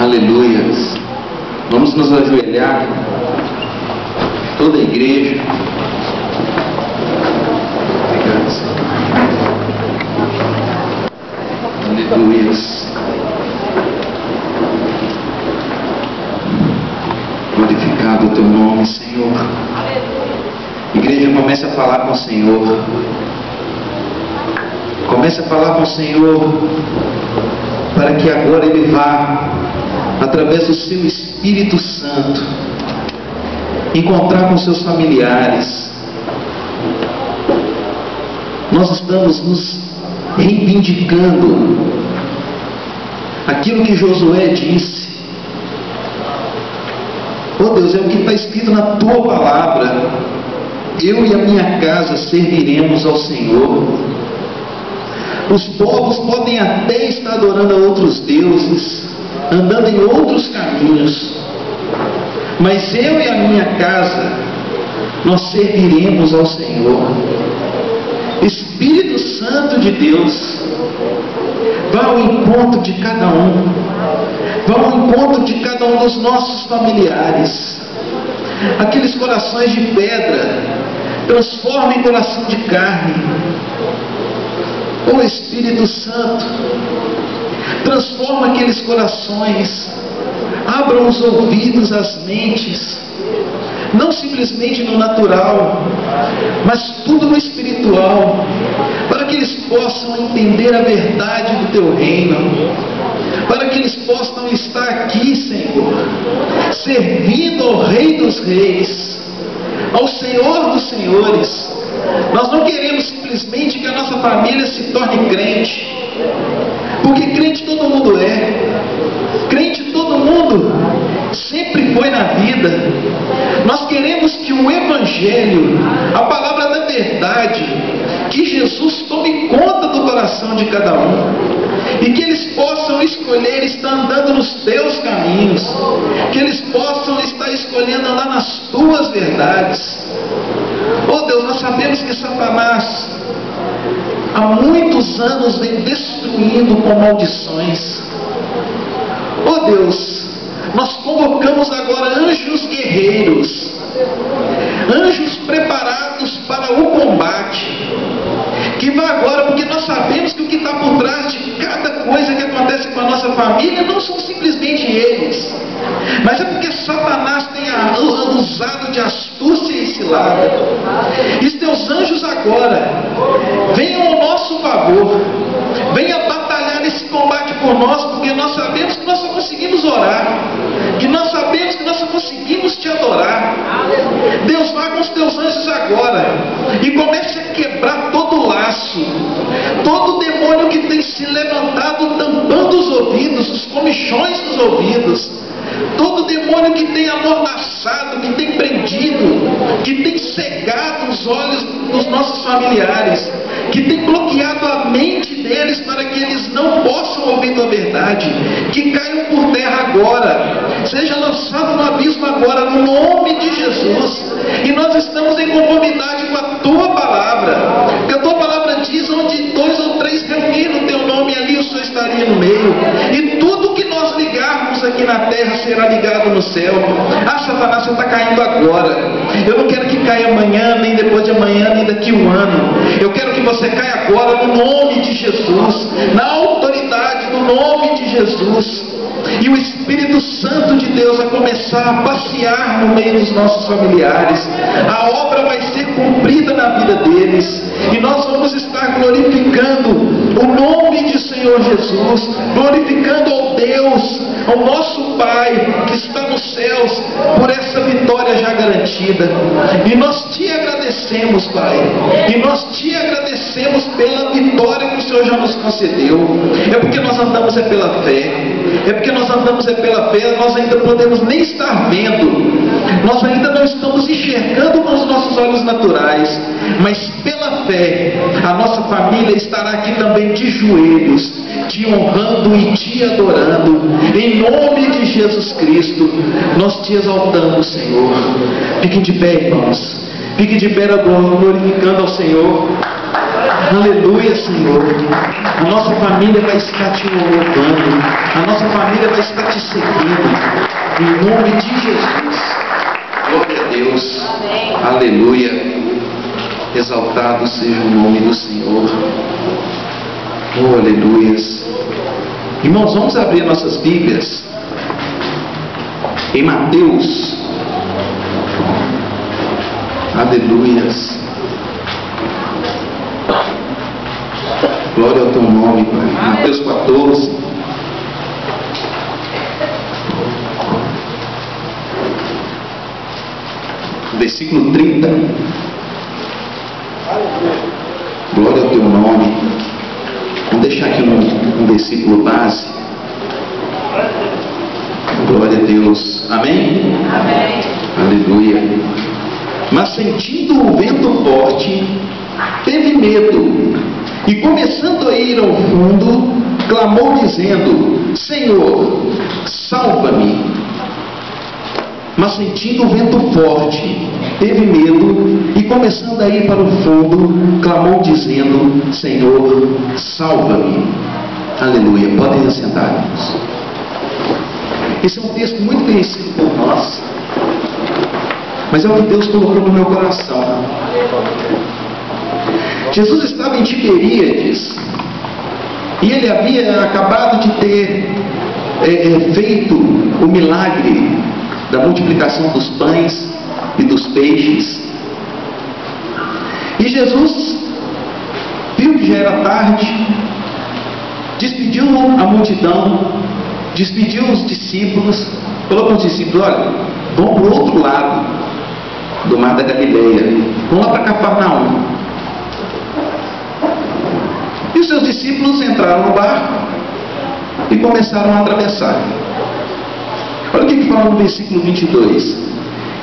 Aleluia. Vamos nos ajoelhar, toda a igreja. Obrigado, Senhor. Aleluia. Glorificado o teu nome, Senhor. Igreja, comece a falar com o Senhor. Comece a falar com o Senhor, para que agora Ele vá, através do seu Espírito Santo, encontrar com seus familiares. Nós estamos nos reivindicando aquilo que Josué disse. Oh Deus, é o que está escrito na tua palavra: eu e a minha casa serviremos ao Senhor. Os povos podem até estar adorando a outros deuses, andando em outros caminhos, mas eu e a minha casa, nós serviremos ao Senhor. Espírito Santo de Deus, vá ao encontro de cada um, vá ao encontro de cada um dos nossos familiares. Aqueles corações de pedra, transforma em coração de carne. Oh Espírito Santo, transforma aqueles corações, abram os ouvidos, as mentes, não simplesmente no natural, mas tudo no espiritual, para que eles possam entender a verdade do teu reino, para que eles possam estar aqui, Senhor, servindo ao Rei dos Reis, ao Senhor dos Senhores. Nós não queremos simplesmente que a nossa família se torne crente, porque crente todo mundo é, crente todo mundo sempre foi na vida. Nós queremos que o Evangelho, a palavra da verdade, que Jesus tome conta do coração de cada um, e que eles possam escolher estar andando nos teus caminhos, que eles possam estar escolhendo andar nas tuas verdades. Oh Deus, nós sabemos que Satanás há muitos anos vem destruindo com maldições. Oh Deus, nós convocamos agora anjos guerreiros, anjos preparados para o combate, que vá agora, porque nós sabemos que o que está por trás de cada coisa que acontece com a nossa família não são simplesmente eles, mas é porque Satanás tem usado de astúcia e cilada. E os teus anjos agora venham ao nosso favor, venham batalhar esse combate por nós, porque nós sabemos que nós só conseguimos orar, que nós sabemos que nós só conseguimos te adorar. Deus, vá com os teus anjos agora e comece a quebrar todo o laço, todo demônio que tem se levantado tampando os ouvidos, os comichões dos ouvidos, todo demônio que tem amordaçado, que tem prendido, que tem cegado os olhos dos nossos familiares, que tem bloqueado a mente deles para que eles não possam ouvir a verdade, que caiam por terra agora, seja lançado no abismo agora, no nome de Jesus. E nós estamos em conformidade com a tua palavra, porque a tua palavra diz: onde 2 ou 3 reunirem o teu nome, ali o Senhor estaria no meio, e tudo que nós ligarmos aqui na terra será ligado no céu. Ah, Satanás, você está caindo agora. Eu não quero que caia amanhã, nem depois de amanhã, nem daqui um ano. Eu quero que você caia agora no nome de Jesus, na autoridade do nome de Jesus. E o Espírito Santo de Deus vai começar a passear no meio dos nossos familiares. A obra vai ser cumprida na vida deles, e nós vamos estar glorificando o nome de Senhor Jesus, glorificando ao Deus, ao nosso Pai que está nos céus, por essa vitória já garantida. E nós te agradecemos, Pai, e nós te agradecemos pela vitória que o Senhor já nos concedeu. É porque nós andamos pela fé, é porque nós andamos pela fé. Nós ainda podemos nem estar vendo, nós ainda não estamos enxergando com os nossos olhos naturais, mas pela fé a nossa família estará aqui também de joelhos, te honrando e te adorando. Em nome de Jesus Cristo nós te exaltamos, Senhor. Fiquem de pé, irmãos, fiquem de pé glorificando ao Senhor. Aleluia, Senhor. A nossa família vai estar te louvando, a nossa família vai estar te seguindo. Em nome de Jesus. Glória a Deus. Amém. Aleluia. Exaltado seja o nome do Senhor. Oh, aleluias. Irmãos, vamos abrir nossas Bíblias em Mateus. Aleluias. Glória ao teu nome, Pai. Mateus 14. Versículo 30. Glória ao teu nome. Vamos deixar aqui um versículo base. Glória a Deus. Amém? Amém. Aleluia. Mas sentindo o vento forte, teve medo, e começando a ir ao fundo, clamou dizendo: Senhor, salva-me. Mas sentindo o vento forte, teve medo, e começando a ir para o fundo, clamou dizendo: Senhor, salva-me. Aleluia. Podem assentar, irmãos. Esse é um texto muito conhecido por nós, mas é o que Deus colocou no meu coração. Jesus estava em Tiberíades, e ele havia acabado de ter feito o milagre da multiplicação dos pães e dos peixes. E Jesus viu que já era tarde, despediu a multidão, despediu os discípulos, falou para os discípulos: olha, vão para o outro lado do mar da Galileia, vão lá para Cafarnaum. E os seus discípulos entraram no barco e começaram a atravessar. Olha o que fala no versículo 22.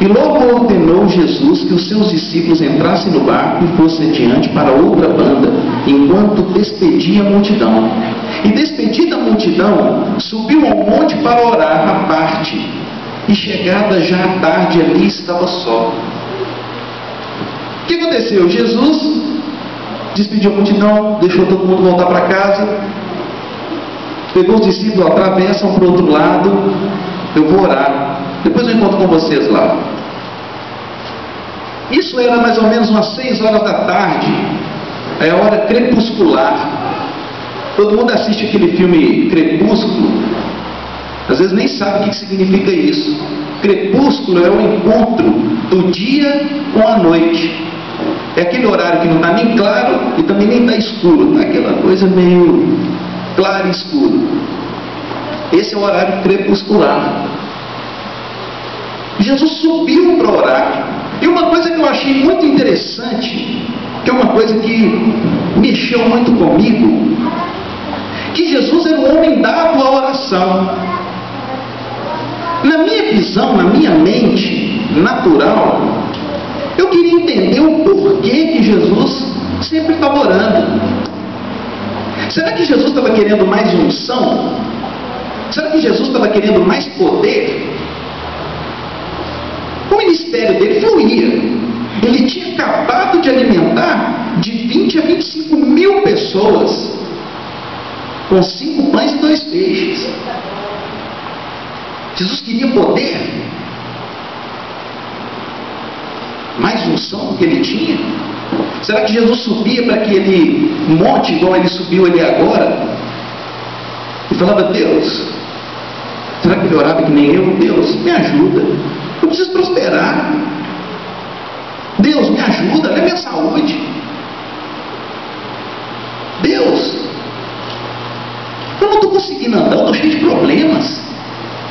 E logo ordenou Jesus que os seus discípulos entrassem no barco e fossem adiante para outra banda, enquanto despedia a multidão. E despedida a multidão, subiu ao monte para orar à parte. E chegada já à tarde, ali estava só. O que aconteceu? Jesus despediu a multidão, deixou todo mundo voltar para casa, pegou os discípulos, atravessam para o outro lado. Eu vou orar, depois eu encontro com vocês lá. Isso era mais ou menos umas 6 horas da tarde, é a hora crepuscular. Todo mundo assiste aquele filme Crepúsculo, às vezes nem sabe o que significa isso. Crepúsculo é o encontro do dia com a noite. É aquele horário que não está nem claro e também nem está escuro, está aquela coisa meio claro e escuro. Esse é o horário crepuscular. Jesus subiu para orar. E uma coisa que eu achei muito interessante, que é uma coisa que mexeu muito comigo, que Jesus era um homem dado à oração. Na minha visão, na minha mente natural, eu queria entender o porquê que Jesus sempre estava orando. Será que Jesus estava querendo mais unção? Será que Jesus estava querendo mais poder? O ministério dele fluía. Ele tinha acabado de alimentar de 20 a 25 mil pessoas com 5 pães e 2 peixes. Jesus queria poder, mais unção do que ele tinha. Será que Jesus subia para aquele monte igual ele subiu ali agora e falava: Deus, será que ele orava que nem eu? Deus, me ajuda, eu preciso prosperar. Deus, me ajuda, olha a minha saúde. Deus, eu não estou conseguindo andar, eu estou cheio de problemas.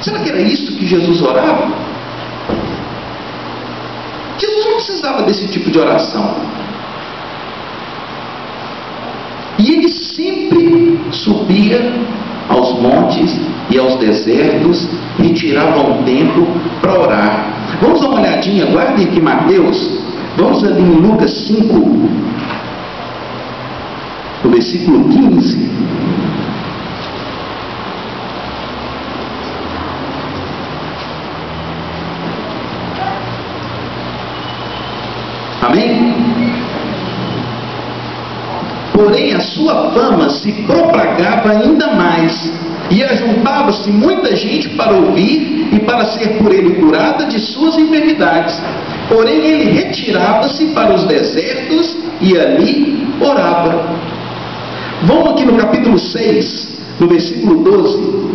Será que era isso que Jesus orava? Jesus não precisava desse tipo de oração. E ele sempre subia aos montes e aos desertos e tirava um tempo para orar. Vamos dar uma olhadinha, guardem aqui Mateus, vamos ali em Lucas 5, no versículo 15. Amém? Porém a sua fama se propagava ainda mais, e ajuntava-se muita gente para ouvir e para ser por ele curada de suas enfermidades. Porém ele retirava-se para os desertos e ali orava. Vamos aqui no capítulo 6, no versículo 12.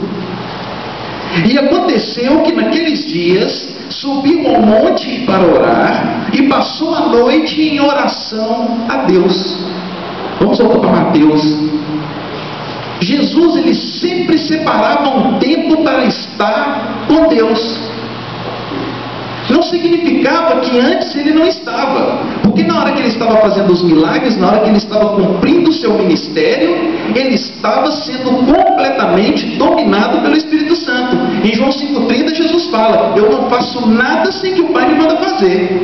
E aconteceu que naqueles dias subiu ao monte para orar e passou a noite em oração a Deus. Vamos voltar para Mateus. Jesus, ele sempre separava um tempo para estar com Deus. Não significava que antes ele não estava, porque na hora que ele estava fazendo os milagres, na hora que ele estava cumprindo o seu ministério, ele estava sendo completamente dominado pelo Espírito Santo. Em João 5,30 Jesus fala: eu não faço nada sem que o Pai me manda fazer.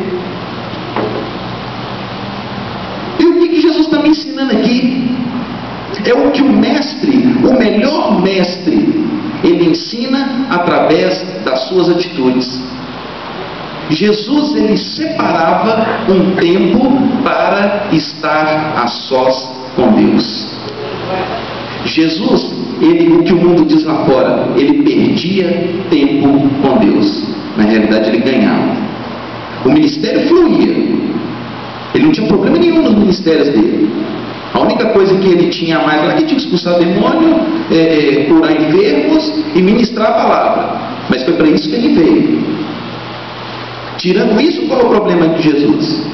E o que Jesus está me ensinando aqui? É o que o mestre, o melhor mestre, ele ensina através das suas atitudes. Jesus, ele separava um tempo para estar a sós com Deus. Jesus, o que o mundo diz lá fora, ele perdia tempo com Deus. Na realidade, ele ganhava. O ministério fluía. Ele não tinha problema nenhum nos ministérios dele. A única coisa que ele tinha mais lá, que tinha que expulsar demônio, curar enfermos e ministrar a palavra. Mas foi para isso que ele veio. Tirando isso, qual é o problema de Jesus?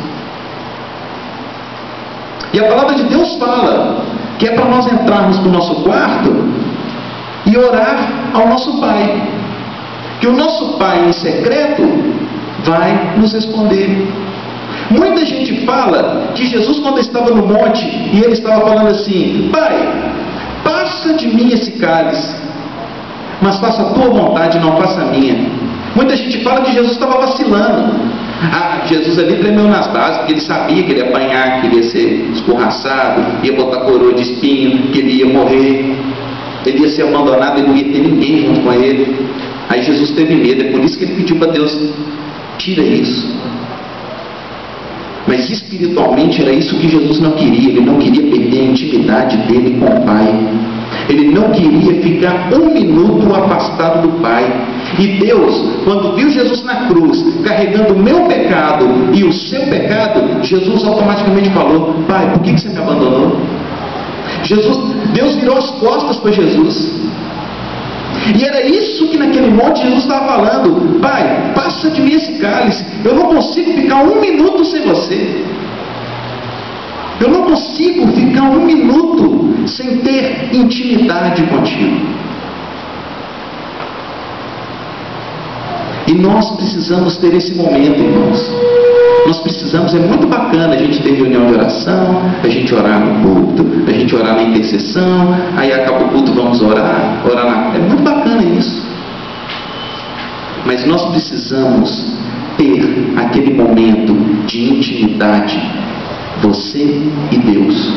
E a palavra de Deus fala que é para nós entrarmos no nosso quarto e orar ao nosso Pai. Que o nosso Pai em secreto vai nos responder. Muita gente fala que Jesus, quando estava no monte, e ele estava falando assim: Pai, passa de mim esse cálice, mas faça a tua vontade, não faça a minha. Muita gente fala que Jesus estava vacilando. Jesus ali tremeu nas bases, porque ele sabia que ele ia apanhar, que ele ia ser escorraçado, ia botar coroa de espinho, que ele ia morrer, ele ia ser abandonado, ele não ia ter ninguém junto com ele. Aí Jesus teve medo, é por isso que ele pediu para Deus: tira isso. Mas espiritualmente era isso que Jesus não queria. Ele não queria perder a intimidade dele com o Pai. Ele não queria ficar um minuto afastado do Pai. E Deus, quando viu Jesus na cruz, carregando o meu pecado e o seu pecado, Jesus automaticamente falou: Pai, por que você me abandonou? Deus virou as costas para Jesus. E era isso que naquele monte Jesus estava falando: Pai, passa de mim esse cálice. Eu não consigo ficar um minuto sem você. Eu não consigo ficar um minuto sem ter intimidade contigo. E nós precisamos ter esse momento, irmãos. Nós precisamos, é muito bacana a gente ter reunião de oração, a gente orar no culto, a gente orar na intercessão, aí acaba o culto, vamos orar é muito bacana isso. Mas nós precisamos ter aquele momento de intimidade, você e Deus,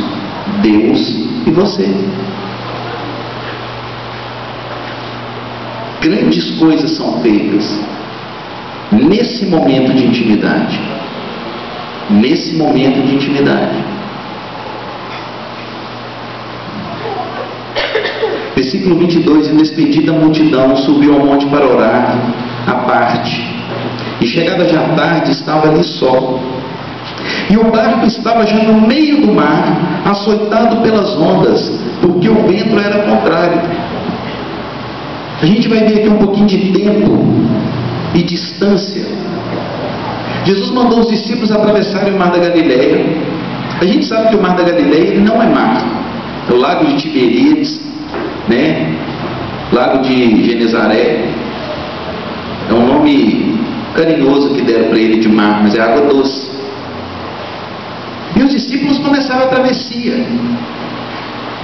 Deus e você. Grandes coisas são feitas nesse momento de intimidade. Nesse momento de intimidade. Versículo 22: E despedida a multidão, subiu ao monte para orar à parte. E chegada já tarde, estava ali só. E o barco estava já no meio do mar, açoitado pelas ondas, porque o vento era contrário. A gente vai ver aqui um pouquinho de tempo e distância. Jesus mandou os discípulos atravessarem o mar da Galileia. A gente sabe que o mar da Galileia não é mar, é o lago de Tiberíades, né? Lago de Genezaré. É um nome carinhoso que deram para ele de mar, mas é água doce. E os discípulos começaram a travessia.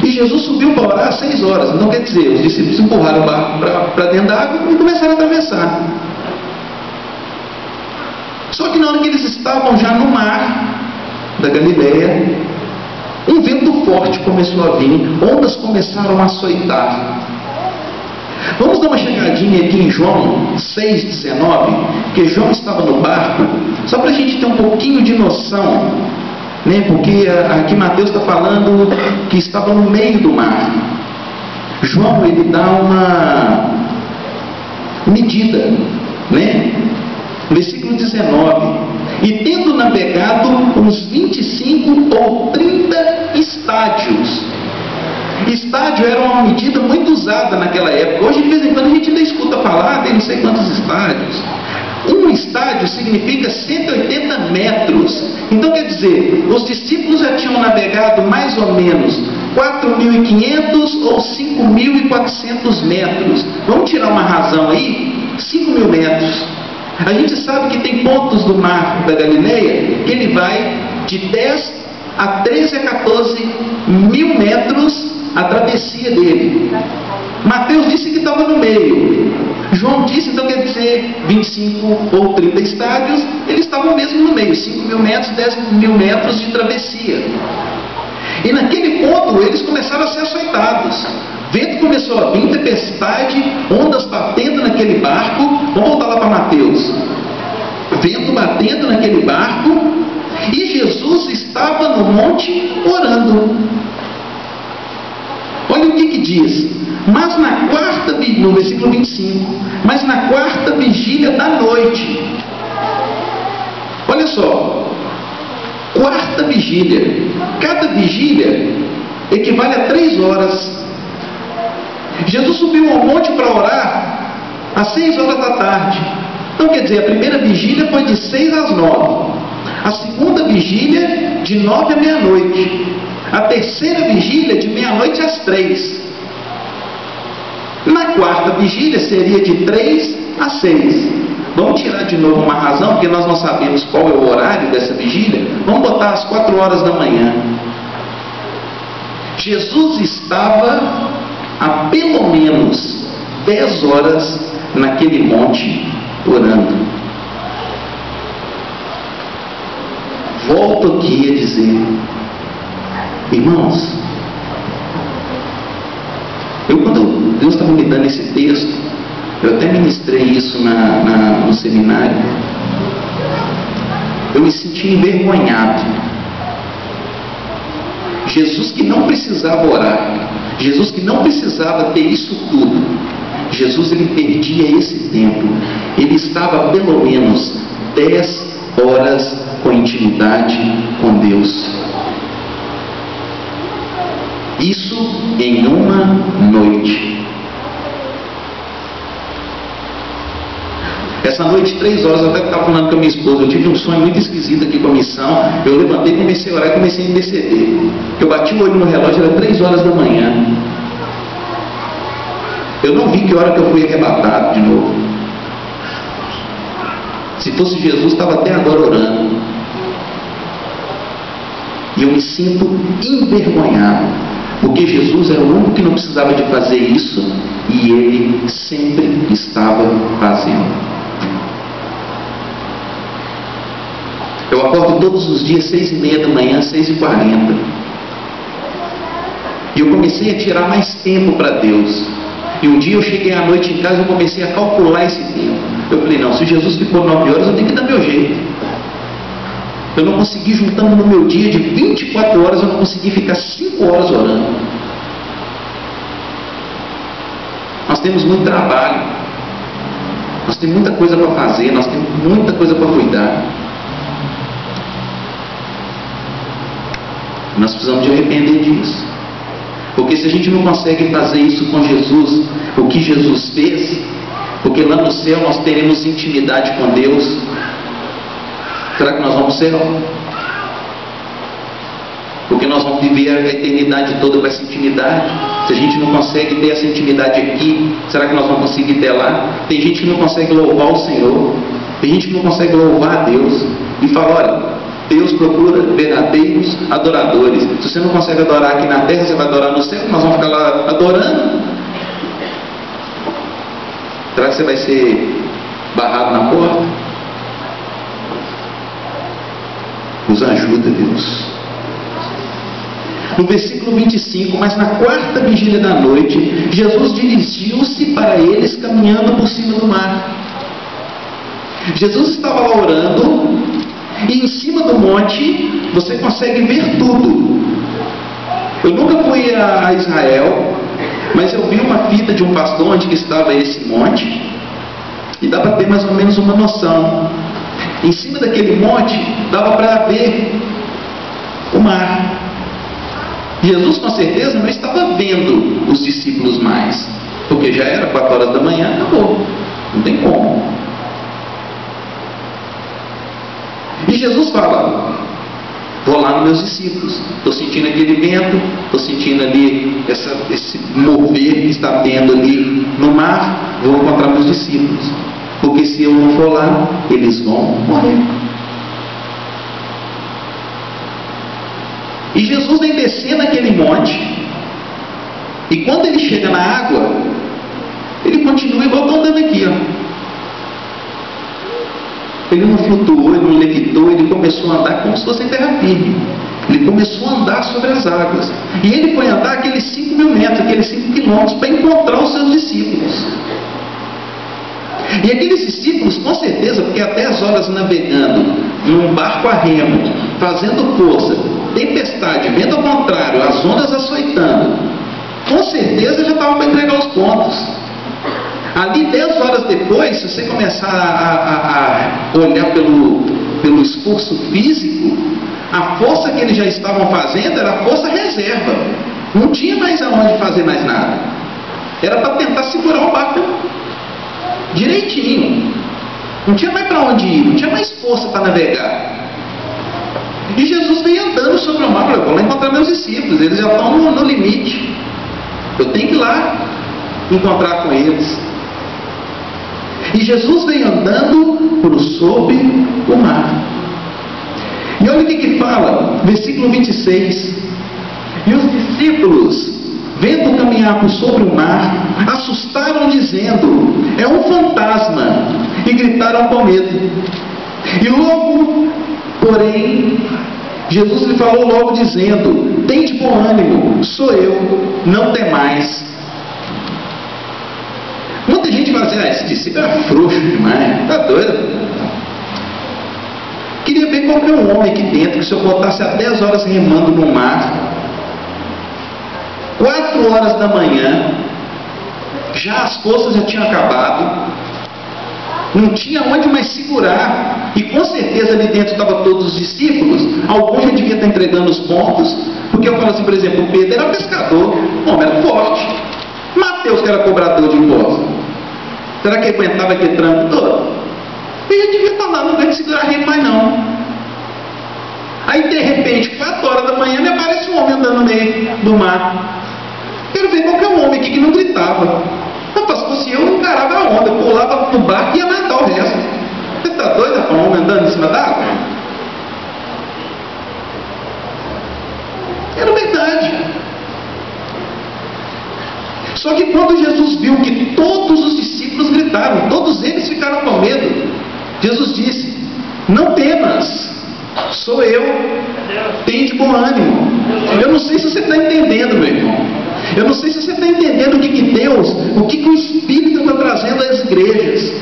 E Jesus subiu para orar às 6 horas. Então quer dizer, os discípulos empurraram o barco para dentro da água e começaram a atravessar. Só que na hora que eles estavam já no mar da Galileia, um vento forte começou a vir, ondas começaram a açoitar. Vamos dar uma chegadinha aqui em João 6,19, porque João estava no barco, só para a gente ter um pouquinho de noção, né? Porque aqui Mateus está falando que estava no meio do mar. João, ele dá uma medida versículo 19: e tendo navegado uns 25 ou 30 estádios. Estádio era uma medida muito usada naquela época. Hoje, de vez em quando, a gente ainda escuta falar, tem não sei quantos estádios. Um estádio significa 180 metros. Então, quer dizer, os discípulos já tinham navegado mais ou menos 4.500 ou 5.400 metros. Vamos tirar uma razão aí? 5.000 metros. A gente sabe que tem pontos do mar da Galileia que ele vai de 10 a 13 a 14 mil metros a travessia dele. Mateus disse que estava no meio. João disse, então quer dizer, 25 ou 30 estádios, eles estavam mesmo no meio, 5.000 metros, 10.000 metros de travessia. E naquele ponto eles começaram a ser açoitados. Vento começou a vir, tempestade, ondas batendo naquele barco. Vamos voltar lá para Mateus. Vento batendo naquele barco, e Jesus estava no monte orando. Olha o que diz: mas na quarta, no versículo 25, mas na quarta vigília da noite. Olha só, quarta vigília. Cada vigília equivale a 3 horas. Jesus subiu ao monte para orar às 6 horas da tarde. Então quer dizer, a primeira vigília foi de 6 às 9. A segunda vigília de 9 à meia-noite. A terceira vigília de meia-noite às 3. Na quarta vigília seria de 3 às 6. Vamos tirar de novo uma razão, porque nós não sabemos qual é o horário dessa vigília. Vamos botar às 4 horas da manhã. Jesus estava há pelo menos 10 horas naquele monte orando. Volto aqui a dizer, irmãos, quando Deus estava me dando esse texto, eu até ministrei isso no seminário, eu me senti envergonhado. Jesus que não precisava orar, Jesus que não precisava ter isso tudo, Jesus ele perdia esse tempo. Ele estava pelo menos 10 horas com intimidade com Deus. Isso em uma noite. Essa noite, 3 horas, eu até estava falando com a minha esposa, eu tive um sonho muito esquisito aqui com a missão. Eu levantei, comecei a orar e comecei a interceder. Eu bati o olho no relógio, era 3 horas da manhã. Eu não vi que hora que eu fui arrebatado de novo. Se fosse Jesus, estava até agora orando. E eu me sinto envergonhado, porque Jesus era o único que não precisava de fazer isso, e ele sempre estava fazendo. Eu acordo todos os dias 6h30 da manhã, 6h40. E eu comecei a tirar mais tempo para Deus. E um dia eu cheguei à noite em casa e eu comecei a calcular esse tempo. Eu falei, não, se Jesus ficou 9 horas, eu tenho que dar meu jeito. Eu não consegui, juntando no meu dia de 24 horas, eu não consegui ficar 5 horas orando. Nós temos muito trabalho. Nós temos muita coisa para fazer, nós temos muita coisa para cuidar. Nós precisamos de arrepender disso. Porque se a gente não consegue fazer isso com Jesus, o que Jesus fez, porque lá no céu nós teremos intimidade com Deus, será que nós vamos ser? Porque nós vamos viver a eternidade toda com essa intimidade. Se a gente não consegue ter essa intimidade aqui, será que nós vamos conseguir ter lá? Tem gente que não consegue louvar o Senhor, tem gente que não consegue louvar a Deus e fala, olha, Deus procura verdadeiros adoradores. Se você não consegue adorar aqui na terra, você vai adorar no céu, nós vamos ficar lá adorando. Será que você vai ser barrado na porta? Nos ajuda, Deus. No versículo 25, mas na quarta vigília da noite, Jesus dirigiu-se para eles caminhando por cima do mar. Jesus estava lá orando, e em cima do monte você consegue ver tudo. Eu nunca fui a Israel, mas eu vi uma fita de um pastor onde estava esse monte, e dá para ter mais ou menos uma noção. Em cima daquele monte, dava para ver o mar. Jesus, com certeza, não estava vendo os discípulos mais, porque já era 4 horas da manhã, acabou. Não tem como. E Jesus fala: vou lá nos meus discípulos. Estou sentindo aquele vento, estou sentindo ali esse mover que está tendo ali no mar. Vou encontrar meus discípulos, porque se eu não for lá, eles vão morrer. E Jesus vem descendo aquele monte, e quando ele chega na água, ele continua igual está andando aqui, ó. Ele não flutuou, ele não levitou, ele começou a andar como se fosse em terra firme. Ele começou a andar sobre as águas. E ele foi andar aqueles 5.000 metros, aqueles 5 quilômetros, para encontrar os seus discípulos. E aqueles discípulos, com certeza, porque até as horas navegando num barco a remo, fazendo força, tempestade, vento ao contrário, as ondas açoitando, com certeza já estavam para entregar os pontos. Ali 10 horas depois, se você começar a olhar pelo esforço físico, a força que eles já estavam fazendo era a força reserva. Não tinha mais aonde fazer mais nada. Era para tentar segurar o barco direitinho. Não tinha mais para onde ir, não tinha mais força para navegar. E Jesus veio andando sobre o mar. Falou: vou lá encontrar meus discípulos, eles já estão no limite. Eu tenho que ir lá encontrar com eles. E Jesus veio andando por sobre o mar. E olha o que fala, versículo 26. E os discípulos, vendo caminhar por sobre o mar, assustaram, dizendo: é um fantasma, e gritaram com medo. E logo, porém, Jesus lhe falou logo, dizendo: tende bom ânimo, sou eu, não temais. Muita gente fala assim: esse discípulo era frouxo demais, tá doido? Queria ver qual que é um homem aqui dentro, que se eu botasse há 10 horas remando no mar, 4 horas da manhã, já as forças já tinham acabado, não tinha onde mais segurar, e com certeza ali dentro estavam todos os discípulos, alguns já deviam estar entregando os pontos, porque eu falo assim, por exemplo, Pedro era pescador, o homem era forte, Mateus que era cobrador de impostos, será que aguentava aquele trampo todo? Ele já devia estar lá, não vai segurar remo mais não. Aí de repente, 4 horas da manhã, me aparece um homem andando no meio do mar. Quero ver qualquer homem aqui que não gritava. Rapaz, se fosse eu encarava a onda, pulava no barco e ia nadar o resto. Você está doido, rapaz, um homem andando em cima d'água? Era verdade. Só que quando Jesus viu que todos os discípulos gritaram, todos eles ficaram com medo, Jesus disse: não temas, sou eu, tende bom ânimo. Eu não sei se você está entendendo, meu irmão. Eu não sei se você está entendendo o que Deus, o que o Espírito está trazendo às igrejas.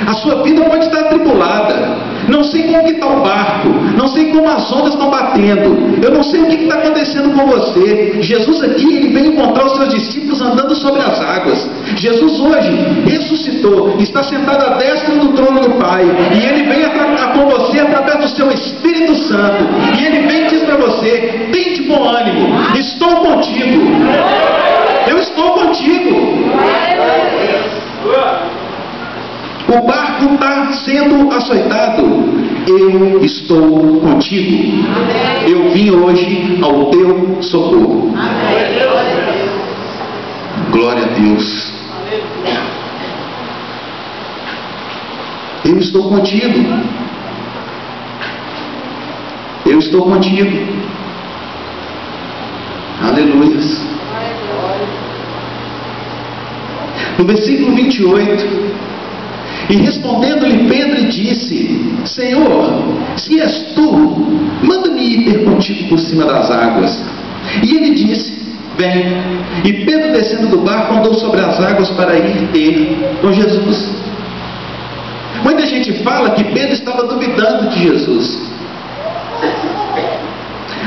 A sua vida pode estar atribulada. Não sei como que está o barco. Não sei como as ondas estão batendo. Eu não sei o que está acontecendo com você. Jesus aqui, ele veio encontrar os seus discípulos andando sobre as águas. Jesus hoje ressuscitou. Está sentado à destra do trono do Pai. E ele vem com você através do seu Espírito Santo. E ele vem e diz para você: tem de bom ânimo. Estou contigo. Eu estou contigo. O barco está sendo açoitado. Eu estou contigo. Eu vim hoje ao teu socorro. Glória a Deus. Eu estou contigo. Eu estou contigo. Aleluia. No versículo 28. E respondendo-lhe Pedro disse: Senhor, se és tu, manda-me ir ter contigo por cima das águas. E ele disse: vem. E Pedro, descendo do barco, andou sobre as águas para ir ter com Jesus. Muita gente fala que Pedro estava duvidando de Jesus.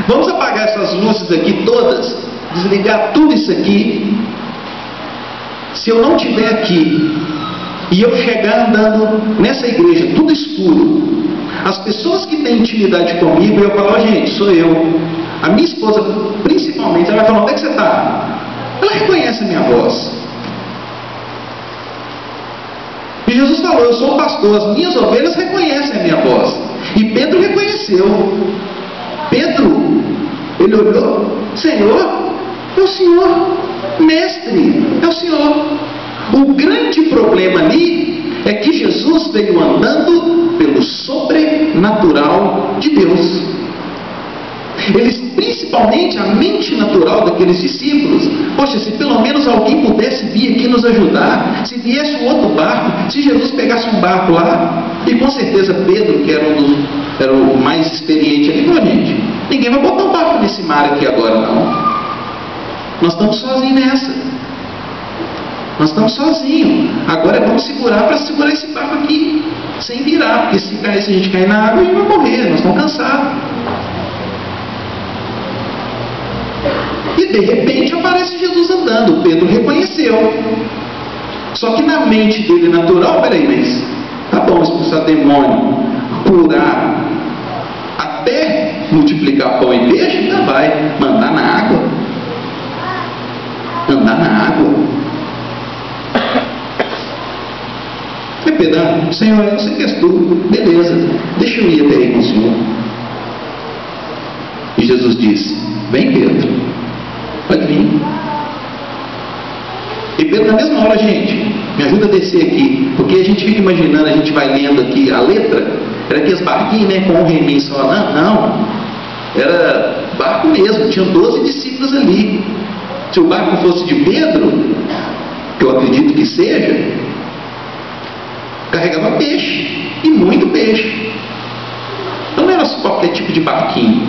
Vamos apagar essas luzes aqui todas, desligar tudo isso aqui. Se eu não estiver aqui, e eu chegar andando nessa igreja, tudo escuro, as pessoas que têm intimidade comigo, eu falo, gente, sou eu. A minha esposa, principalmente, ela vai falar, onde é que você está? Ela reconhece a minha voz. E Jesus falou, eu sou o pastor, as minhas ovelhas reconhecem a minha voz. E Pedro reconheceu. Pedro, ele olhou, Senhor, é o Senhor, mestre, é o Senhor. O grande problema ali é que Jesus veio andando pelo sobrenatural de Deus. Eles, principalmente a mente natural daqueles discípulos, poxa, se pelo menos alguém pudesse vir aqui nos ajudar, se viesse um outro barco, se Jesus pegasse um barco lá, e com certeza Pedro, que era o mais experiente ali, falou, gente, ninguém vai botar um barco nesse mar aqui agora não. Nós estamos sozinhos nessa. Nós estamos sozinhos. Agora vamos segurar para segurar esse barco aqui, sem virar, porque se a gente cair na água, a gente vai morrer, nós estamos cansados. E de repente aparece Jesus andando. Pedro reconheceu. Só que na mente dele natural, peraí, mas tá bom expulsar demônio, curar, até multiplicar pão e peixe, ainda vai mandar na água. Andar na água. E Pedro, Senhor, eu sei que és tu, beleza, deixa eu ir até aí com o Senhor. E Jesus disse, vem Pedro, pode vir. E Pedro, na mesma hora, gente, me ajuda a descer aqui, porque a gente fica imaginando, a gente vai lendo aqui a letra, era aqueles barquinhos, né, com um reminho só, não, era barco mesmo, tinha 12 discípulos ali. Se o barco fosse de Pedro, que eu acredito que seja, carregava peixe, e muito peixe. Não era só qualquer tipo de barquinho.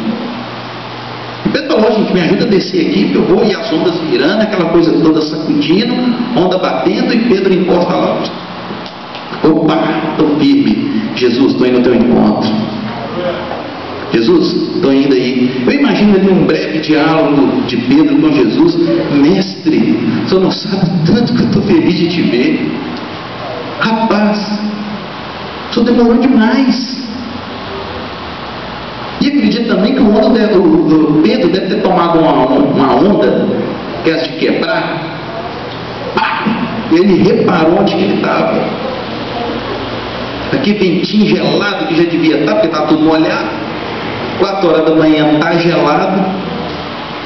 E Pedro falou, gente, me ajuda a descer aqui, que eu vou, e as ondas virando, aquela coisa toda sacudindo, onda batendo, e Pedro encosta lá. Opa, estou firme. Jesus, estou indo ao teu encontro. Jesus, estou indo aí. Eu imagino ali um breve diálogo de Pedro com Jesus. Mestre, o senhor não sabe tanto que eu estou feliz de te ver. Rapaz, o senhor demorou demais. E acredito também que o Pedro deve ter tomado uma onda, que é de quebrar. Ele reparou onde que ele estava. Aqui ventinho gelado que já devia estar, porque está tudo molhado. 4 horas da manhã está gelado.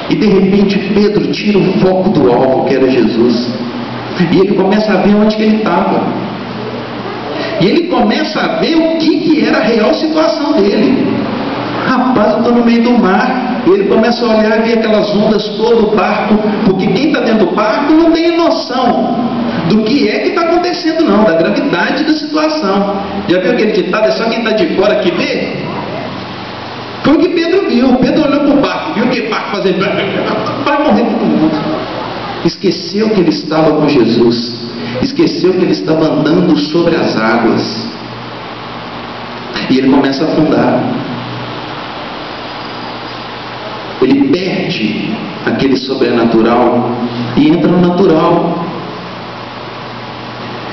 E de repente Pedro tira o foco do alvo, que era Jesus. E ele começa a ver onde que ele estava. E ele começa a ver o que era a real situação dele. Rapaz, eu estou no meio do mar. E ele começa a olhar e ver aquelas ondas todo o barco. Porque quem está dentro do barco não tem noção do que é que está acontecendo não, da gravidade da situação. Já viu aquele ditado, é só quem está de fora que vê? Foi o que Pedro viu. Pedro olhou para o barco, viu que barco fazer, vai morrer todo mundo. Esqueceu que ele estava com Jesus, esqueceu que ele estava andando sobre as águas, e ele começa a afundar. Ele perde aquele sobrenatural e entra no natural.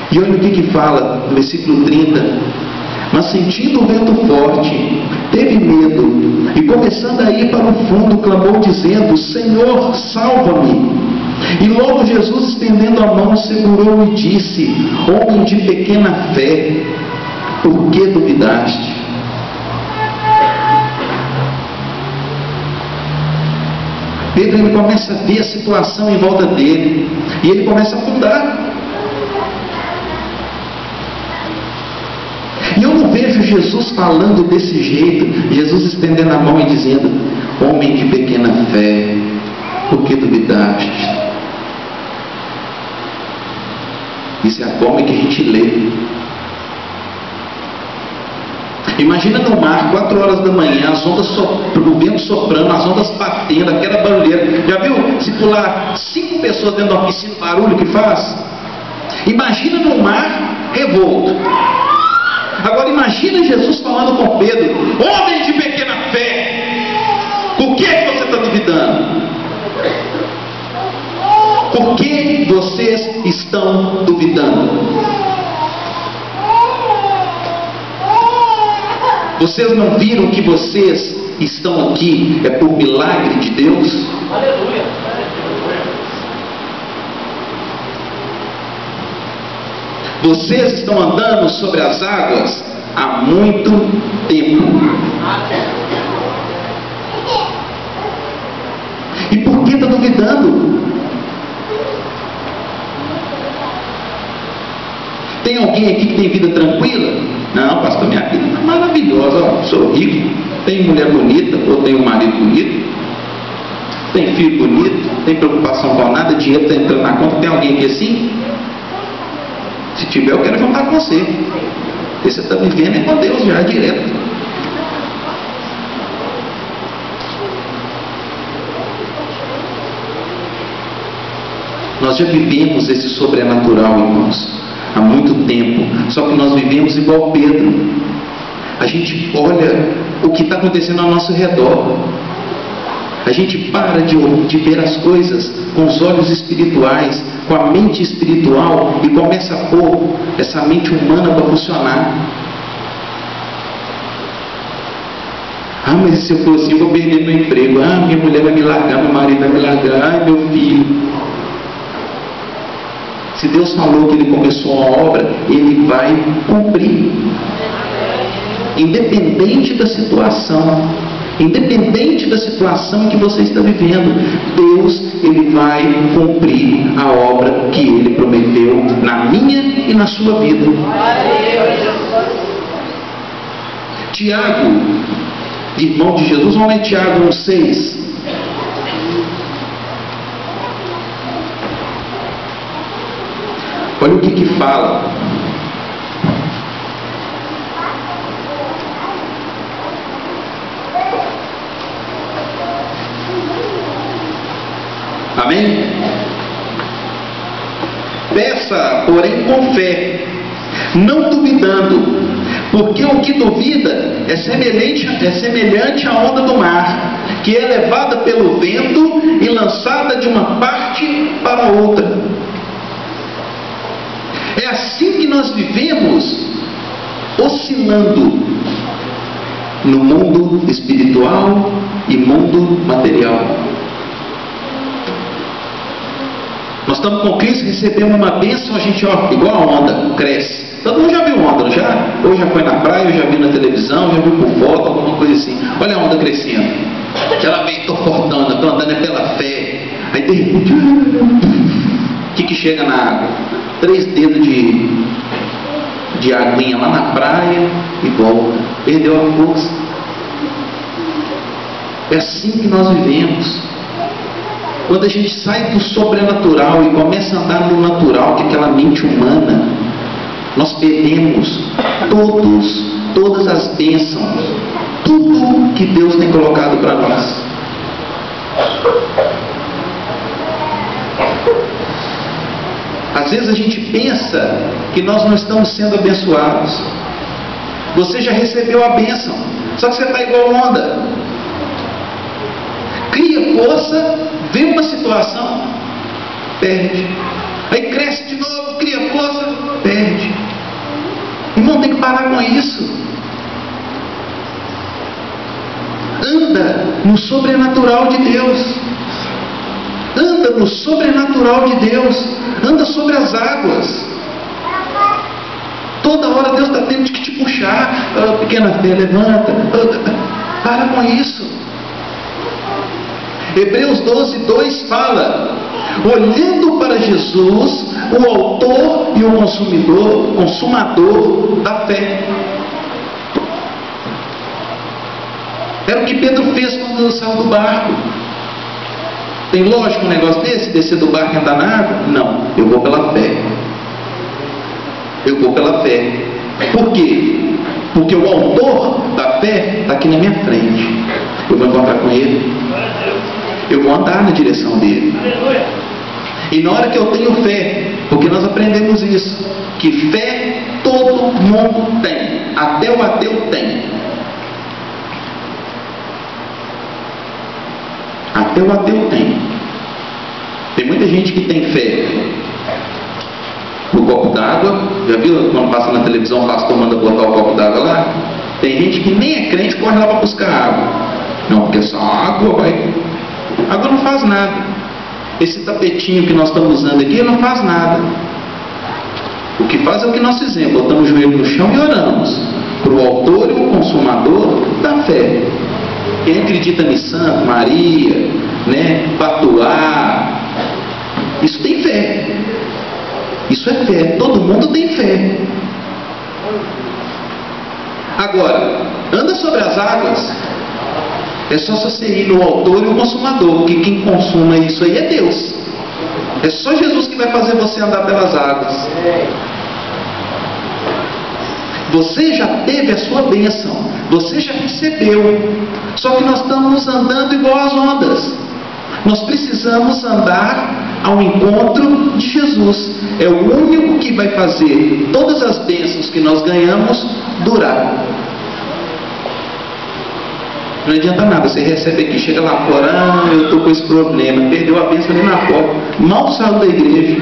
E olha o que fala no versículo 30. Mas sentindo o vento forte, teve medo, e começando a ir para o fundo, clamou dizendo, Senhor, salva-me. E logo Jesus, estendendo a mão, segurou e disse, homem de pequena fé, por que duvidaste? Pedro, ele começa a ver a situação em volta dele, e ele começa a afundar. E eu não vejo Jesus falando desse jeito, Jesus estendendo a mão e dizendo, homem de pequena fé, por que duvidaste? Isso é a forma que a gente lê. Imagina no mar, 4 horas da manhã, as ondas o vento soprando, as ondas batendo, aquela barulheira. Já viu? Se pular 5 pessoas dentro de uma piscina, o barulho que faz? Imagina no mar revolto. Agora imagina Jesus falando com Pedro, homem de pequena fé, por que você está duvidando? Por que vocês estão duvidando? Vocês não viram que vocês estão aqui é por milagre de Deus? Aleluia. Vocês estão andando sobre as águas há muito tempo. E por que está duvidando? Tem alguém aqui que tem vida tranquila? Não, pastor, minha vida é maravilhosa. Ó, sou rico, tenho mulher bonita, ou tenho um marido bonito, tenho filho bonito, não tem preocupação com nada, dinheiro está entrando na conta. Tem alguém aqui assim? Se tiver, eu quero juntar com você. Porque você está vivendo é com Deus já, direto. Nós já vivemos esse sobrenatural, irmãos, há muito tempo. Só que nós vivemos igual Pedro. A gente olha o que está acontecendo ao nosso redor. A gente para de ver as coisas com os olhos espirituais, com a mente espiritual, e começa a pôr essa mente humana para funcionar. Ah, mas se eu for assim, eu vou perder meu emprego. Ah, minha mulher vai me largar, meu marido vai me largar. Ai, meu filho. Se Deus falou que Ele começou uma obra, Ele vai cumprir. Independente da situação, independente da situação em que você está vivendo, Deus, Ele vai cumprir a obra que Ele prometeu na minha e na sua vida. Tiago, irmão de Jesus, vamos ler Tiago 1,6. Olha o que fala. Amém? Peça, porém, com fé, não duvidando, porque o que duvida é semelhante à onda do mar, que é levada pelo vento e lançada de uma parte para outra. É assim que nós vivemos, oscilando no mundo espiritual e mundo material. Nós estamos com Cristo, recebemos uma bênção, a gente, ó, igual a onda, cresce. Todo mundo já viu onda, não já? Ou já foi na praia, ou já viu na televisão, já viu por foto, alguma coisa assim. Olha a onda crescendo. Ela vem, tô fortando, tô andando é pela fé. Aí de repente, o que chega na água? 3 dedos de aguinha lá na praia e volta. Perdeu a força. É assim que nós vivemos. Quando a gente sai do sobrenatural e começa a andar no natural, que é aquela mente humana, nós perdemos todas as bênçãos, tudo que Deus tem colocado para nós. Às vezes a gente pensa que nós não estamos sendo abençoados. Você já recebeu a bênção, só que você está igual onda. Cria força, vê uma situação, perde. Aí cresce de novo, cria força, perde. Irmão, tem que parar com isso. Anda no sobrenatural de Deus. Anda no sobrenatural de Deus. Anda sobre as águas. Toda hora Deus está tendo que te puxar. Oh, pequena fé, levanta. Oh, para com isso. Hebreus 12:2 fala: olhando para Jesus, o autor e o consumador da fé. Era o que Pedro fez quando saiu do barco. Tem lógico um negócio desse, descer do barco e andar na água? Não, eu vou pela fé. Eu vou pela fé. Por quê? Porque o autor da fé está aqui na minha frente. Eu vou encontrar com ele. Eu vou andar na direção dele. E na hora que eu tenho fé, porque nós aprendemos isso, que fé todo mundo tem, até o ateu tem. Até o ateu tem. Tem muita gente que tem fé no copo d'água. Já viu quando passa na televisão o pastor manda botar o copo d'água lá? Tem gente que nem é crente, corre lá para buscar água. Não, porque essa água vai... Água não faz nada. Esse tapetinho que nós estamos usando aqui não faz nada. O que faz é o que nós fizemos. Botamos o joelho no chão e oramos para o autor e o consumador da fé. Quem acredita em Santo, Maria, né, Patuá, isso tem fé. Isso é fé. Todo mundo tem fé. Agora, anda sobre as águas. É só você ir no autor e o consumador, porque quem consuma isso aí é Deus. É só Jesus que vai fazer você andar pelas águas. Você já teve a sua bênção, você já recebeu. Só que nós estamos andando igual às ondas. Nós precisamos andar ao encontro de Jesus. É o único que vai fazer todas as bênçãos que nós ganhamos durar. Não adianta nada, você recebe aqui, chega lá fora, eu estou com esse problema, perdeu a bênção ali na porta, mal saiu da igreja.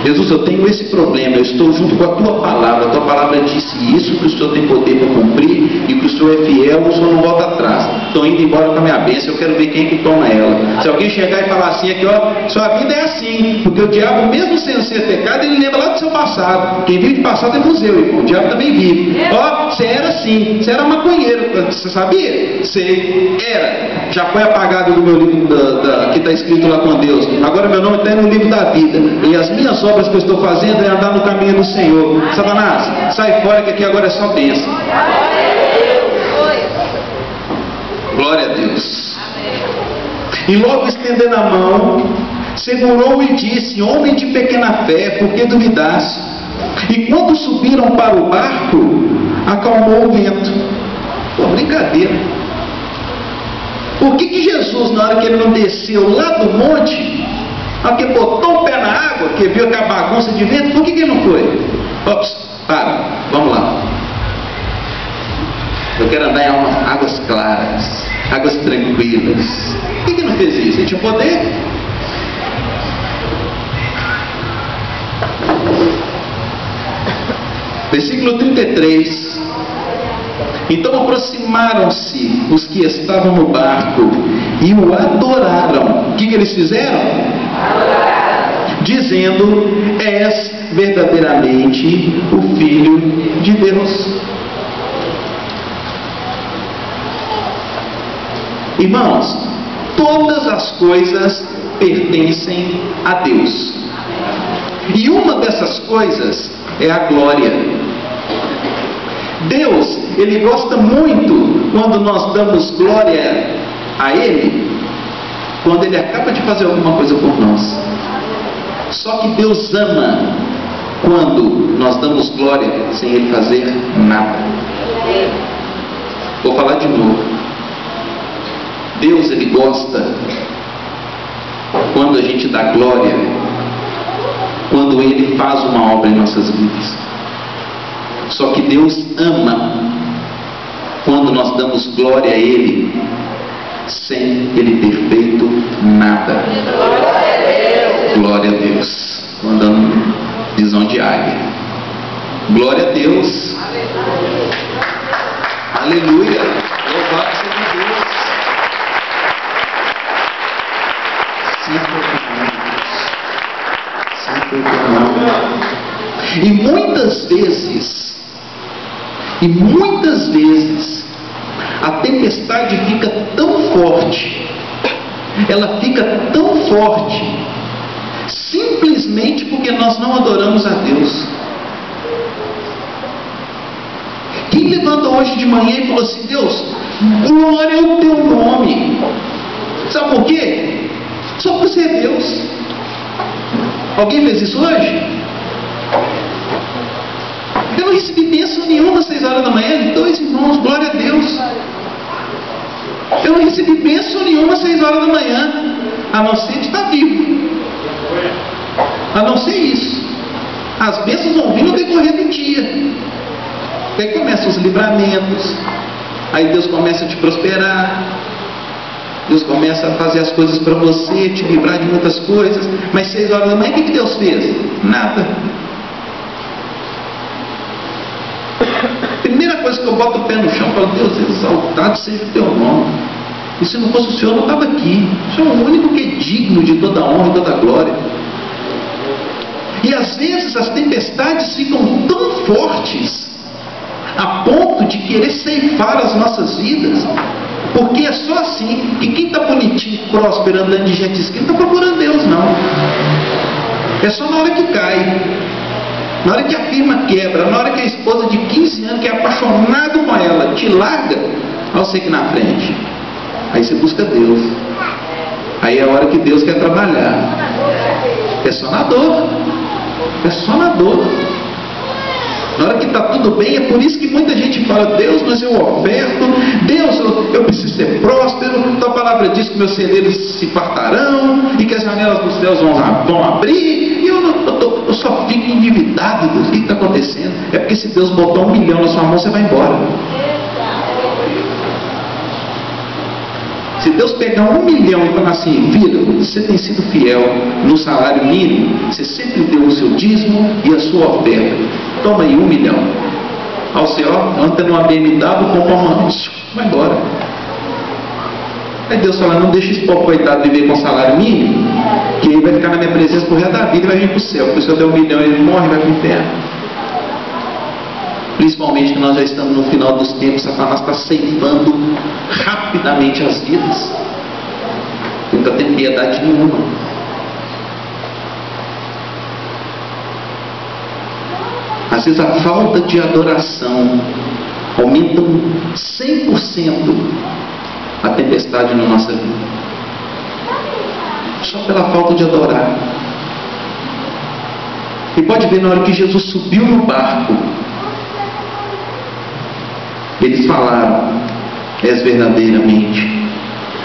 Jesus, eu tenho esse problema, eu estou junto com a tua palavra disse isso, que o Senhor tem poder para cumprir, e que o Senhor é fiel, o Senhor não volta atrás. Estou indo embora com a minha bênção, eu quero ver quem que toma ela. Se alguém chegar e falar assim, aqui ó, sua vida é assim, porque o diabo, mesmo sem ser pecado, ele lembra lá do seu passado. Quem vive de passado é museu, irmão, o diabo também vive. Ó, você era assim, você era maconheiro, você sabia? Você era, já foi apagado do meu livro que está escrito lá com Deus. Agora meu nome está no livro da vida, e as minhas obras que eu estou fazendo é andar no caminho do Senhor. Satanás, sai fora que aqui agora é só bênção. Glória a Deus. E logo estendendo a mão, segurou e disse: homem de pequena fé, por que duvidaste? E quando subiram para o barco, acalmou o vento. Pô, brincadeira. Por que Jesus, na hora que ele não desceu lá do monte, porque botou o pé na água, que viu aquela bagunça de vento, por que ele não foi? Ops, para, vamos lá. Eu quero andar em águas claras, águas tranquilas. Por que ele não fez isso? Ele tinha poder? Versículo 33. Então aproximaram-se os que estavam no barco e o adoraram. O que eles fizeram? Dizendo: és verdadeiramente o Filho de Deus. Irmãos, todas as coisas pertencem a Deus. E uma dessas coisas é a glória. Deus, Ele gosta muito quando nós damos glória a Ele, quando Ele acaba de fazer alguma coisa por nós. Só que Deus ama quando nós damos glória sem Ele fazer nada. Vou falar de novo. Deus, Ele gosta quando a gente dá glória, quando Ele faz uma obra em nossas vidas. Só que Deus ama quando nós damos glória a Ele sem Ele ter feito nada. Glória a Deus. Mandando visão de águia. Glória a Deus. Aleluia. Louvado seja Deus. Sempre o E muitas vezes, a tempestade fica tão forte, ela fica tão forte, simplesmente porque nós não adoramos a Deus. Quem levanta hoje de manhã e falou assim: Deus, glória ao teu nome. Sabe por quê? Só por ser Deus. Alguém fez isso hoje? Eu não recebi bênção nenhuma às 6 horas da manhã. Dois irmãos, glória a Deus. Eu não recebi bênção nenhuma às 6 horas da manhã, a não ser de estar vivo. A não ser isso. As bênçãos vão vir no decorrer do dia. Aí começam os livramentos. Aí Deus começa a te prosperar. Deus começa a fazer as coisas para você, te livrar de muitas coisas. Mas 6 horas da manhã, o que Deus fez? Nada. coisa que eu boto o pé no chão e falo: Deus, exaltado seja o teu nome. E se não fosse o Senhor, eu não estava aqui. O Senhor é o único que é digno de toda a honra e toda a glória. E às vezes as tempestades ficam tão fortes a ponto de querer ceifar as nossas vidas, porque é só assim que quem está bonitinho, próspero, andando de jet ski, não está procurando Deus, não. É só na hora que cai, na hora que a firma quebra, na hora que a esposa de 15 anos, que é apaixonado com ela, te larga, olha você aqui na frente. Aí você busca Deus. Aí é a hora que Deus quer trabalhar. É só na dor. É só na dor. Na hora que está tudo bem, é por isso que muita gente fala: Deus, mas eu oferto, Deus, eu preciso ser próspero, tua palavra diz que meus celeiros se fartarão e que as janelas dos céus vão abrir, e eu só fico endividado. Deus, o que está acontecendo? É porque se Deus botar 1 milhão na sua mão, você vai embora. Se Deus pegar 1 milhão e falar assim: vida, você tem sido fiel no salário mínimo, você sempre deu o seu dízimo e a sua oferta, toma aí 1 milhão. Ao Senhor, anda numa BMW, compra uma, vai embora. Aí Deus fala: não deixa esse povo coitado viver com salário mínimo, que ele vai ficar na minha presença por resto da vida e vai vir para o céu. Porque se eu der 1 milhão ele morre e vai para o inferno. Principalmente que nós já estamos no final dos tempos, Satanás está ceifando rapidamente as vidas. Não está tendo piedade nenhuma. Às vezes a falta de adoração aumenta 100% a tempestade na nossa vida. Só pela falta de adorar. E pode ver, na hora que Jesus subiu no barco, eles falaram: és verdadeiramente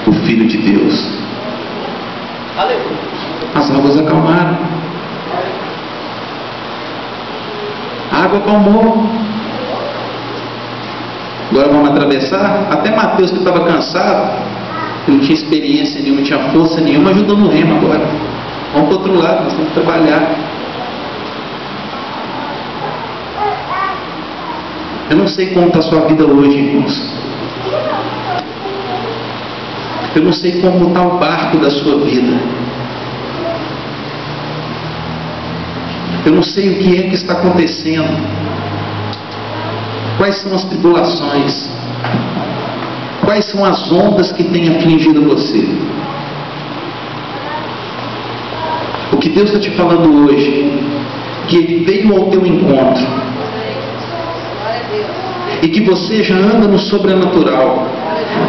o Filho de Deus. As águas acalmaram. A água acalmou. Agora vamos atravessar. Até Mateus, que estava cansado, não tinha experiência nenhuma, não tinha força nenhuma, ajudou no remo agora. Vamos para o outro lado, nós temos que trabalhar. Eu não sei como está a sua vida hoje, irmãos. Eu não sei como está o barco da sua vida. Eu não sei o que é que está acontecendo. Quais são as tribulações? Quais são as ondas que têm afligido você? O que Deus está te falando hoje, que Ele veio ao teu encontro, e que você já anda no sobrenatural.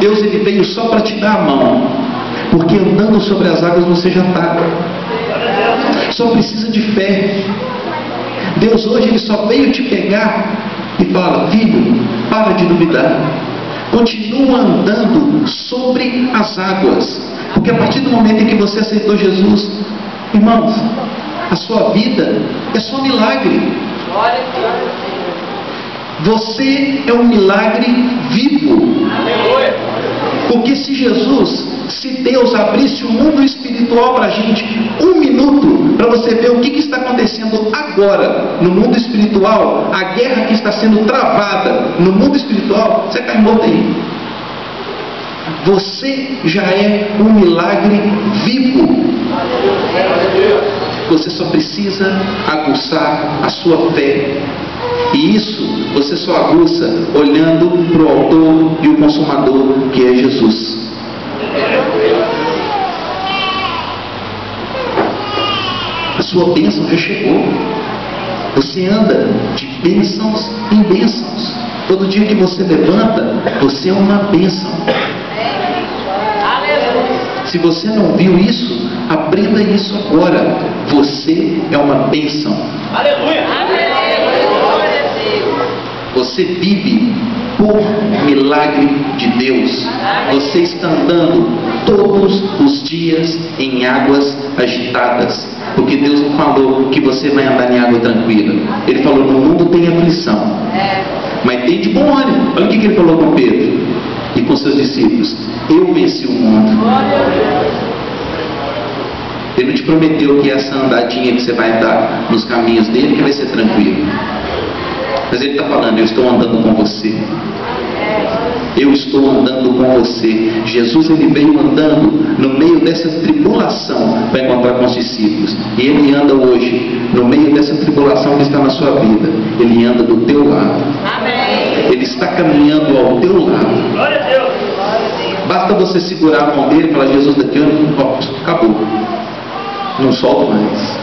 Deus, Ele veio só para te dar a mão, porque andando sobre as águas você já está. Só precisa de fé. Deus hoje Ele só veio te pegar e fala: filho, para de duvidar, continua andando sobre as águas, porque a partir do momento em que você aceitou Jesus, irmãos, a sua vida é só milagre. Você é um milagre vivo. Porque se Deus abrisse o mundo espiritual para a gente, 1 minuto, para você ver o que está acontecendo agora no mundo espiritual, a guerra que está sendo travada no mundo espiritual, você cai morto aí. Você já é um milagre vivo. Você só precisa aguçar a sua fé. E isso você só aguça olhando para o autor e o consumador, que é Jesus. A sua bênção já chegou. Você anda de bênçãos em bênçãos. Todo dia que você levanta, você é uma bênção. Se você não viu isso, aprenda isso agora. Você é uma bênção. Aleluia! Você vive por milagre de Deus. Você está andando todos os dias em águas agitadas, porque Deus não falou que você vai andar em água tranquila. Ele falou: no mundo tem aflição, mas tem de bom ânimo. Olha o que Ele falou com Pedro e com seus discípulos: eu venci o mundo. Ele não te prometeu que essa andadinha que você vai dar nos caminhos dele que vai ser tranquilo. Mas Ele está falando: eu estou andando com você. Eu estou andando com você. Jesus, Ele veio andando no meio dessa tribulação para encontrar com os discípulos. E Ele anda hoje no meio dessa tribulação que está na sua vida. Ele anda do teu lado. Amém. Ele está caminhando ao teu lado. Glória a Deus. Basta você segurar a mão dele e falar: Jesus, daqui eu não posso. Acabou. Não solto mais.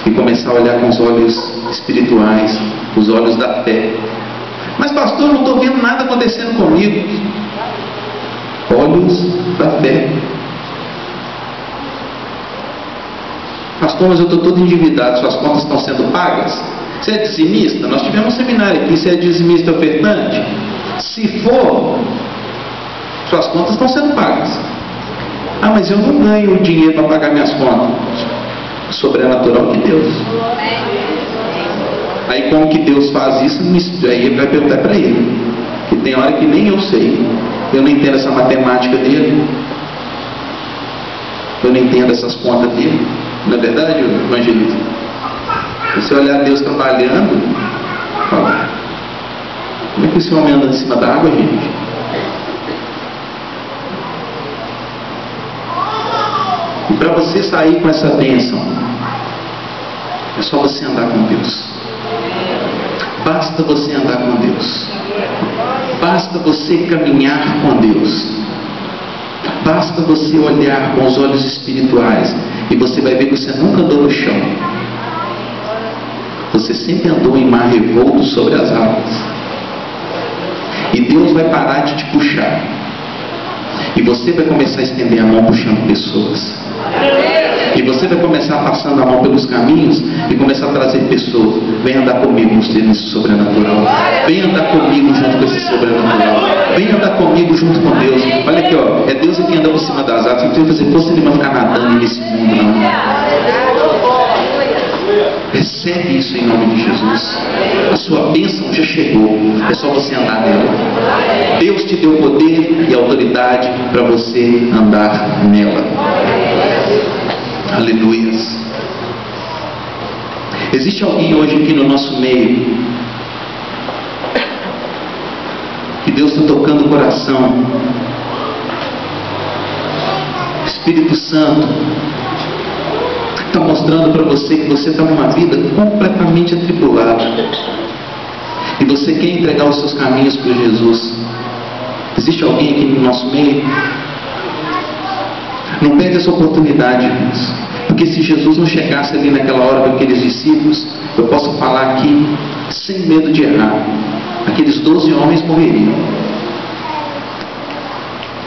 E começar a olhar com os olhos espirituais, os olhos da fé. Mas pastor, eu não estou vendo nada acontecendo comigo. Olhos da fé. Pastor, mas eu estou todo endividado, suas contas estão sendo pagas? Você é dizimista? Nós tivemos um seminário aqui. Você é dizimista ofertante? Se for, suas contas estão sendo pagas. Ah, mas eu não ganho dinheiro para pagar minhas contas. Sobrenatural de Deus. Aí como que Deus faz isso? Aí ele vai perguntar para ele. Que tem hora que nem eu sei. Eu não entendo essa matemática dele. Eu não entendo essas contas dele. Não é verdade, evangelista? Você olhar Deus trabalhando, fala: como é que esse homem anda em cima da água, gente? E para você sair com essa bênção, é só você andar com Deus. Basta você andar com Deus. Basta você caminhar com Deus. Basta você olhar com os olhos espirituais e você vai ver que você nunca andou no chão. Você sempre andou em mar revolto sobre as águas. E Deus vai parar de te puxar. E você vai começar a estender a mão puxando pessoas. E você vai começar passando a mão pelos caminhos e começar a trazer pessoas. Vem andar comigo nesse sobrenatural. Vem andar comigo junto com esse sobrenatural. Vem andar comigo junto com Deus. Olha aqui, ó. É Deus que anda por cima das águas. Não tem que fazer força nenhuma ficar nadando nesse mundo, não. Recebe isso em nome de Jesus. A sua bênção já chegou. É só você andar nela. Deus te deu poder e autoridade para você andar nela. Aleluias. Existe alguém hoje aqui no nosso meio que Deus está tocando o coração. Espírito Santo está mostrando para você que você está numa vida completamente atribulada e você quer entregar os seus caminhos para Jesus. Existe alguém aqui no nosso meio? Não perde essa oportunidade, irmãos. Porque se Jesus não chegasse ali naquela hora com aqueles discípulos, eu posso falar aqui sem medo de errar, aqueles 12 homens morreriam.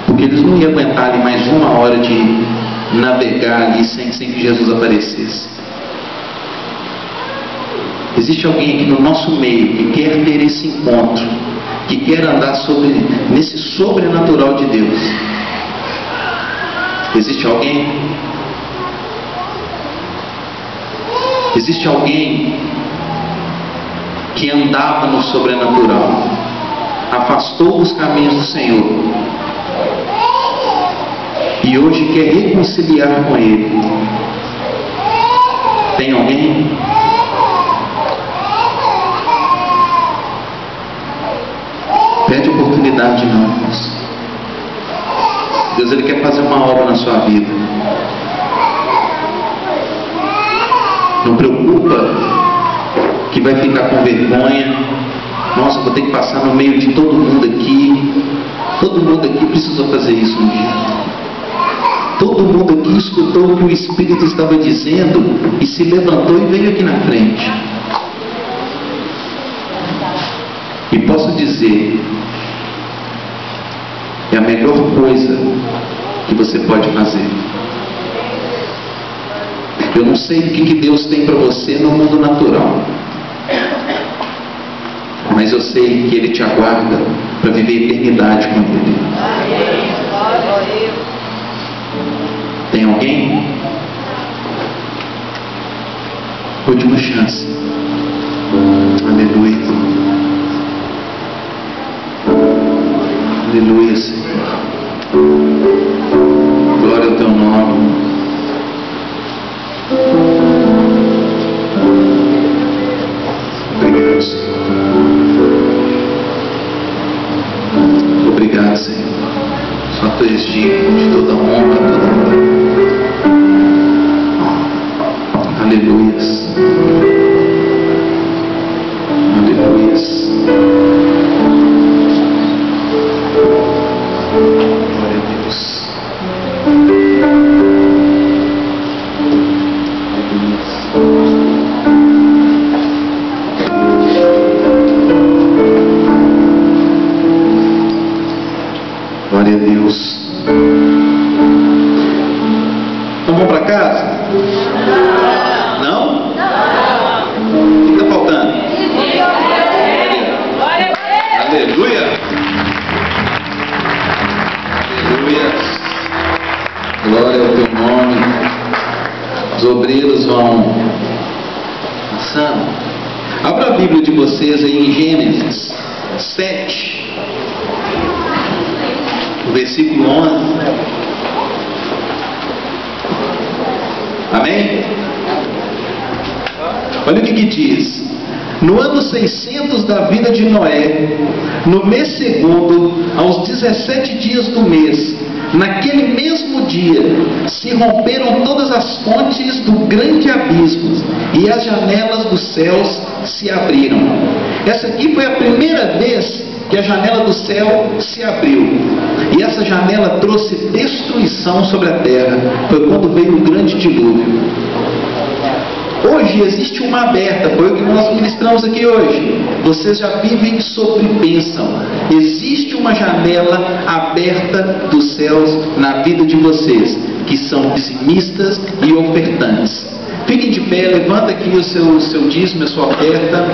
Porque eles não iam aguentar ali mais uma hora de navegar ali sem que Jesus aparecesse. Existe alguém aqui no nosso meio que quer ter esse encontro, que quer andar nesse sobrenatural de Deus. Existe alguém? Existe alguém que andava no sobrenatural, afastou os caminhos do Senhor e hoje quer reconciliar com Ele? Tem alguém? Pede oportunidade não, irmãos. Deus, Ele quer fazer uma obra na sua vida. Não preocupa que vai ficar com vergonha. Nossa, vou ter que passar no meio de todo mundo aqui. Todo mundo aqui precisou fazer isso um dia. Todo mundo aqui escutou o que o Espírito estava dizendo e se levantou e veio aqui na frente. E posso dizer, é a melhor coisa que você pode fazer. Eu não sei o que Deus tem para você no mundo natural, mas eu sei que Ele te aguarda para viver a eternidade com Ele. Tem alguém? Última chance. Aleluia. Aleluia, Senhor. Glória ao Teu nome. Aleluias. Aleluias. Glória a Deus. Glória a Deus. Então vamos para casa? Não? O que está faltando? Aleluia! Aleluia! Glória ao teu nome. Os obreiros vão passando. Abra a Bíblia de vocês aí em Gênesis 7, o versículo 11. Amém? Olha o que diz. No ano 600 da vida de Noé, no mês segundo, aos 17 dias do mês, naquele mesmo dia, se romperam todas as fontes do grande abismo, e as janelas dos céus se abriram. Essa aqui foi a primeira vez que a janela do céu se abriu. E essa janela trouxe destruição sobre a terra. Foi quando veio o grande dilúvio. Hoje existe uma aberta, foi o que nós ministramos aqui hoje. Vocês já vivem sobre bênção. Existe uma janela aberta dos céus na vida de vocês, que são dizimistas e ofertantes. Fiquem de pé, levanta aqui o seu dízimo, a sua oferta.